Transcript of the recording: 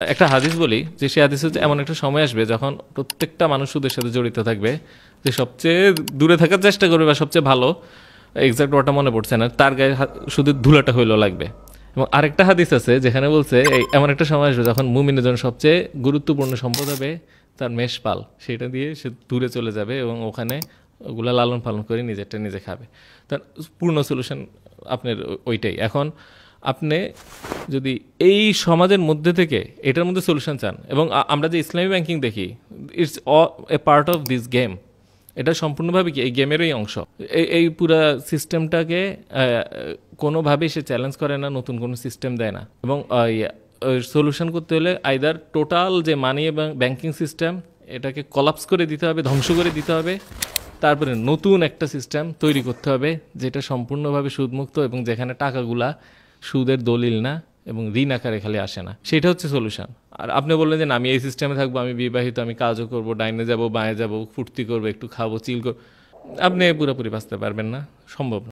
একটা হাদিস বলি যে সে হাদিস হচ্ছে এমন একটা সময় আসবে যখন প্রত্যেকটা মানুষ সুদের সাথে জড়িত থাকবে, যে সবচেয়ে দূরে থাকার চেষ্টা করবে বা সবচেয়ে ভালো, এক্সাক্ট ওটা মনে পড়ছে না, তার গায়ে সুদের ধুলাটা হইলেও লাগবে। এবং আরেকটা হাদিস আছে যেখানে বলছে এই এমন একটা সময় আসবে যখন মুমিনের জন্য সবচেয়ে গুরুত্বপূর্ণ সম্পদ হবে তার মেষপাল, সেটা দিয়ে সে দূরে চলে যাবে এবং ওখানে ওগুলা লালন পালন করে নিজেরটা নিজে খাবে। তার পূর্ণ সলিউশন আপনার ওইটাই। এখন আপনি যদি এই সমাজের মধ্যে থেকে এটার মধ্যে সলিউশন চান, এবং আমরা যে ইসলামী ব্যাংকিং দেখি, it's a part of this game. এটা সম্পূর্ণভাবে কি এই গেমেরই অংশ। এই পুরা সিস্টেমটাকে কোনোভাবেই সে চ্যালেঞ্জ করে না, নতুন কোনো সিস্টেম দেয় না। এবং সলিউশন করতে হলে আইদার টোটাল যে মানি এবং ব্যাংকিং সিস্টেম এটাকে কলাপস করে দিতে হবে, ধ্বংস করে দিতে হবে, তারপরে নতুন একটা সিস্টেম তৈরি করতে হবে যেটা সম্পূর্ণভাবে সুদমুক্ত এবং যেখানে টাকাগুলা সুদের দলিল না এবং ঋণ আকারে খালি আসে না, সেটা হচ্ছে সলিউশন। আর আপনি বললেন যে না, আমি এই সিস্টেমে থাকবো, আমি বিবাহিত, আমি কাজও করবো, ডাইনে যাবো, বাঁয়ে যাবো, ফুর্তি করবো, একটু খাবো, চিল করবো, আপনি পুরোপুরি বাঁচতে পারবেন না, সম্ভব না।